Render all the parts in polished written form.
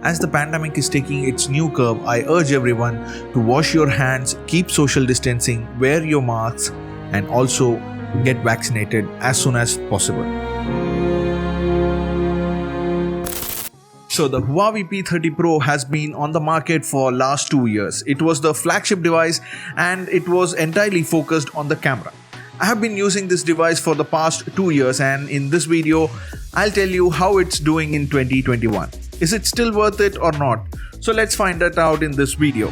As the pandemic is taking its new curve, I urge everyone to wash your hands, keep social distancing, wear your masks, and also get vaccinated as soon as possible. So the Huawei P30 Pro has been on the market for last 2 years. It was the flagship device and it was entirely focused on the camera. I have been using this device for the past 2 years, and in this video, I'll tell you how it's doing in 2021. Is it still worth it or not? So let's find that out in this video.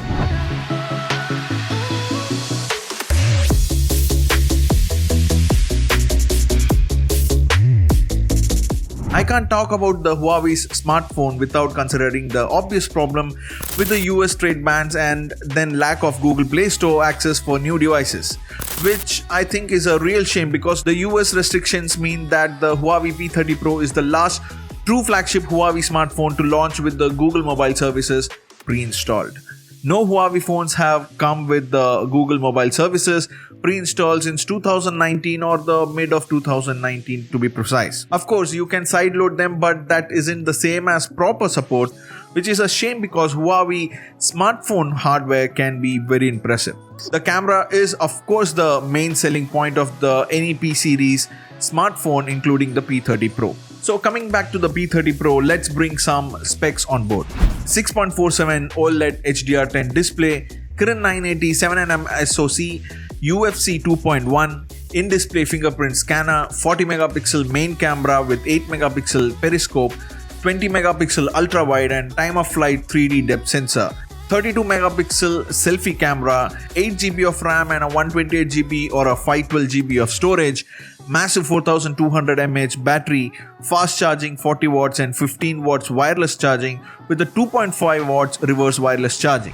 I can't talk about the Huawei's smartphone without considering the obvious problem with the US trade bans and then lack of Google Play Store access for new devices, which I think is a real shame because the US restrictions mean that the Huawei P30 Pro is the last true flagship Huawei smartphone to launch with the Google mobile services pre-installed. No Huawei phones have come with the Google mobile services pre-installed since 2019 or the mid of 2019 to be precise. Of course, you can sideload them, but that isn't the same as proper support, which is a shame because Huawei smartphone hardware can be very impressive. The camera is of course the main selling point of the any P series smartphone, including the P30 Pro. So coming back to the P30 Pro, let's bring some specs on board. 6.47 OLED HDR10 display, Kirin 980 7nm SoC, UFC 2.1, in-display fingerprint scanner, 40 megapixel main camera with 8 megapixel periscope, 20 megapixel ultra wide and time of flight 3D depth sensor, 32 megapixel selfie camera, 8 GB of RAM and a 128 GB or a 512 GB of storage, massive 4200 mAh battery, fast charging 40 watts and 15 watts wireless charging with a 2.5 watts reverse wireless charging.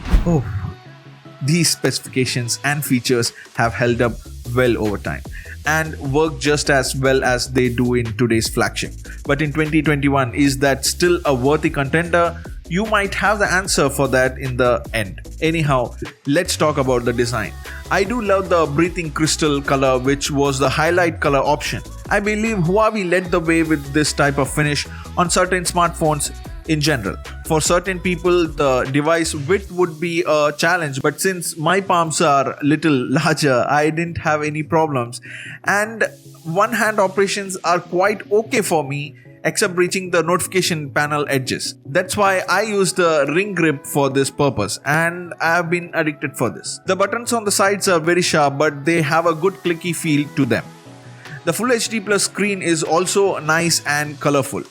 These specifications and features have held up well over time and work just as well as they do in today's flagship. But in 2021, is that still a worthy contender? You might have the answer for that in the end. Anyhow, let's talk about the design. I do love the breathing crystal color, which was the highlight color option. I believe Huawei led the way with this type of finish on certain smartphones in general. For certain people, the device width would be a challenge, but since my palms are little larger, I didn't have any problems. And one-hand operations are quite okay for me, except reaching the notification panel edges. That's why I use the ring grip for this purpose, and I have been addicted for this. The buttons on the sides are very sharp, but they have a good clicky feel to them. The Full HD Plus screen is also nice and colorful,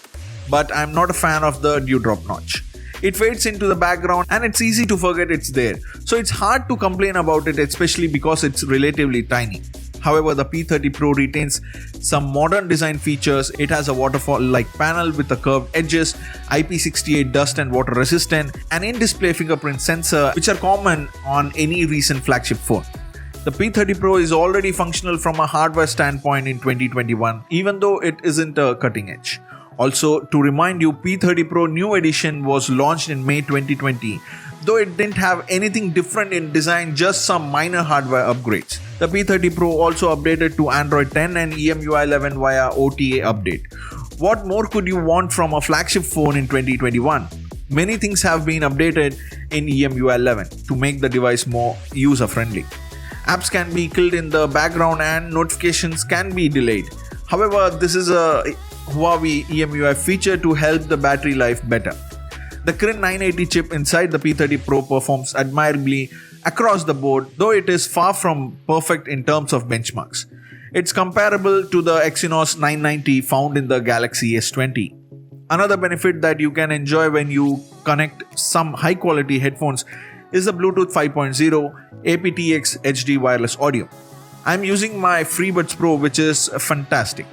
but I'm not a fan of the dewdrop notch. It fades into the background and it's easy to forget it's there, so it's hard to complain about it, especially because it's relatively tiny. However, the P30 Pro retains some modern design features. It has a waterfall-like panel with the curved edges, IP68 dust and water resistant, and in-display fingerprint sensor, which are common on any recent flagship phone. The P30 Pro is already functional from a hardware standpoint in 2021, even though it isn't a cutting edge. Also, to remind you, P30 Pro New Edition was launched in May 2020, though it didn't have anything different in design, just some minor hardware upgrades. The P30 Pro also updated to Android 10 and EMUI 11 via OTA update. What more could you want from a flagship phone in 2021? Many things have been updated in EMUI 11 to make the device more user-friendly. Apps can be killed in the background and notifications can be delayed. However, this is a Huawei EMUI feature to help the battery life better. The Kirin 980 chip inside the P30 Pro performs admirably across the board, though it is far from perfect in terms of benchmarks. It's comparable to the Exynos 990 found in the Galaxy S20. Another benefit that you can enjoy when you connect some high quality headphones is the Bluetooth 5.0 aptX HD wireless audio. I'm using my FreeBuds Pro, which is fantastic.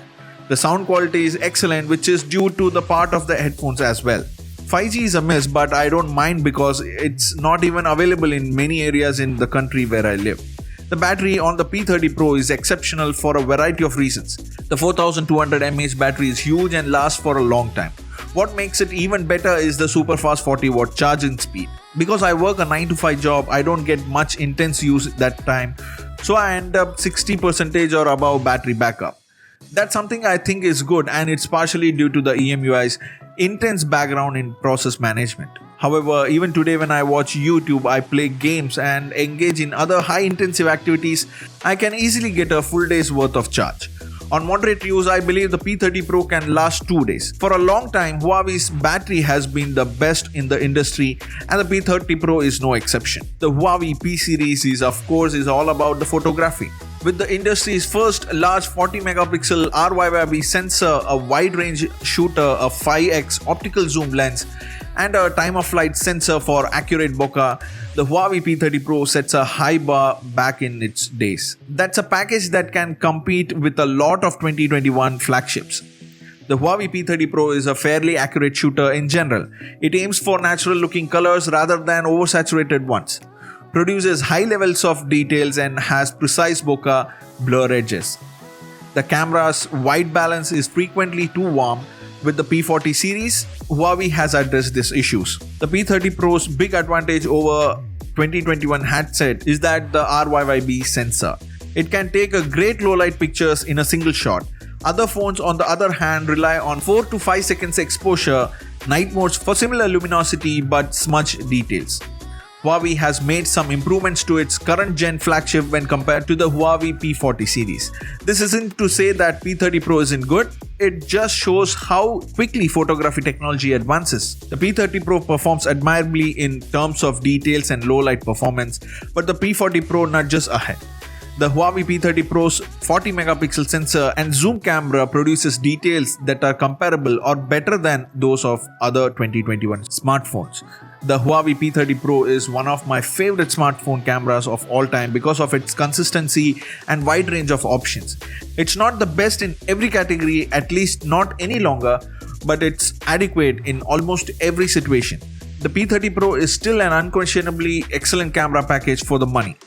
The sound quality is excellent, which is due to the part of the headphones as well. 5G is a miss, but I don't mind because it's not even available in many areas in the country where I live. The battery on the P30 Pro is exceptional for a variety of reasons. The 4200 mAh battery is huge and lasts for a long time. What makes it even better is the super fast 40 watt charging speed. Because I work a 9 to 5 job, I don't get much intense use that time, so I end up 60% or above battery backup. That's something I think is good, and it's partially due to the EMUI's intense background in process management. However, even today when I watch YouTube, I play games and engage in other high-intensive activities, I can easily get a full day's worth of charge. On moderate use, I believe the P30 Pro can last 2 days. For a long time, Huawei's battery has been the best in the industry and the P30 Pro is no exception. The Huawei P series is all about the photography. With the industry's first large 40 megapixel RYYB sensor, a wide range shooter, a 5x optical zoom lens, and a time of flight sensor for accurate bokeh, the Huawei P30 Pro sets a high bar back in its days. That's a package that can compete with a lot of 2021 flagships. The Huawei P30 Pro is a fairly accurate shooter in general. It aims for natural looking colors rather than oversaturated ones, produces high levels of details and has precise bokeh blur edges. The camera's white balance is frequently too warm. With the P40 series, Huawei has addressed these issues. The P30 Pro's big advantage over 2021 handset is that the RYYB sensor. It can take a great low light pictures in a single shot. Other phones on the other hand rely on 4 to 5 seconds exposure, night modes for similar luminosity but smudged details. Huawei has made some improvements to its current gen flagship when compared to the Huawei P40 series. This isn't to say that P30 Pro isn't good, it just shows how quickly photography technology advances. The P30 Pro performs admirably in terms of details and low light performance, but the P40 Pro nudges ahead. The Huawei P30 Pro's 40 megapixel sensor and zoom camera produces details that are comparable or better than those of other 2021 smartphones. The Huawei P30 Pro is one of my favorite smartphone cameras of all time because of its consistency and wide range of options. It's not the best in every category, at least not any longer, but it's adequate in almost every situation. The P30 Pro is still an unquestionably excellent camera package for the money,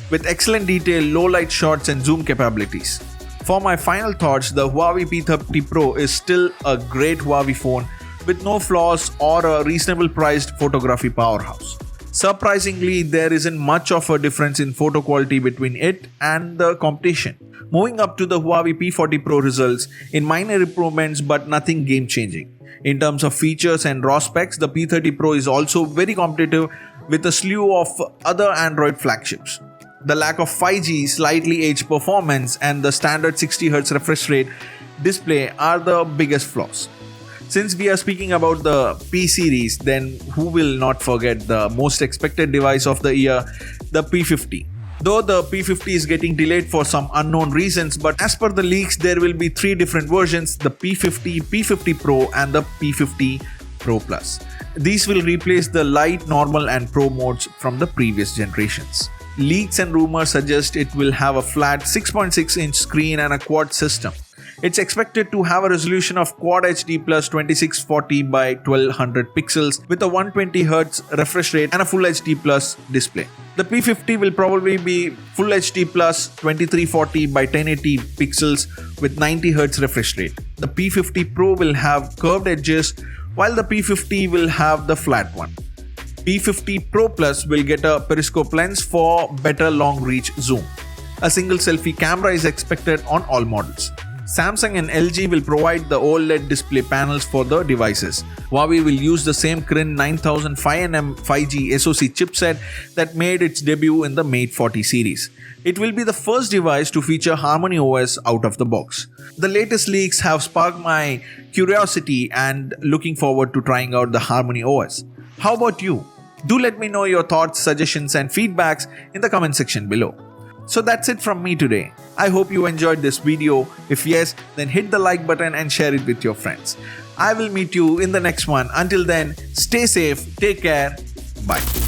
with excellent detail, low light shots and zoom capabilities. For my final thoughts, the Huawei P30 Pro is still a great Huawei phone with no flaws or a reasonable priced photography powerhouse. Surprisingly, there isn't much of a difference in photo quality between it and the competition. Moving up to the Huawei P40 Pro results in minor improvements but nothing game changing. In terms of features and raw specs, the P30 Pro is also very competitive with a slew of other Android flagships. The lack of 5G, slightly aged performance, and the standard 60Hz refresh rate display are the biggest flaws. Since we are speaking about the P series, then who will not forget the most expected device of the year, the P50. Though the P50 is getting delayed for some unknown reasons, but as per the leaks, there will be 3 different versions: the P50, P50 Pro, and the P50 Pro Plus. These will replace the light, normal, and Pro modes from the previous generations. Leaks and rumors suggest it will have a flat 6.6-inch screen and a quad system. It's expected to have a resolution of Quad HD Plus 2640 by 1200 pixels with a 120Hz refresh rate and a Full HD Plus display. The P50 will probably be Full HD Plus 2340 by 1080 pixels with 90Hz refresh rate. The P50 Pro will have curved edges while the P50 will have the flat one. P50 Pro Plus will get a periscope lens for better long reach zoom. A single selfie camera is expected on all models. Samsung and LG will provide the OLED display panels for the devices. Huawei will use the same Kirin 9000 5nm 5G SoC chipset that made its debut in the Mate 40 series. It will be the first device to feature Harmony OS out of the box. The latest leaks have sparked my curiosity and looking forward to trying out the Harmony OS. How about you? Do let me know your thoughts, suggestions and feedbacks in the comment section below. So that's it from me today. I hope you enjoyed this video. If yes, then hit the like button and share it with your friends. I will meet you in the next one. Until then, stay safe, take care, bye.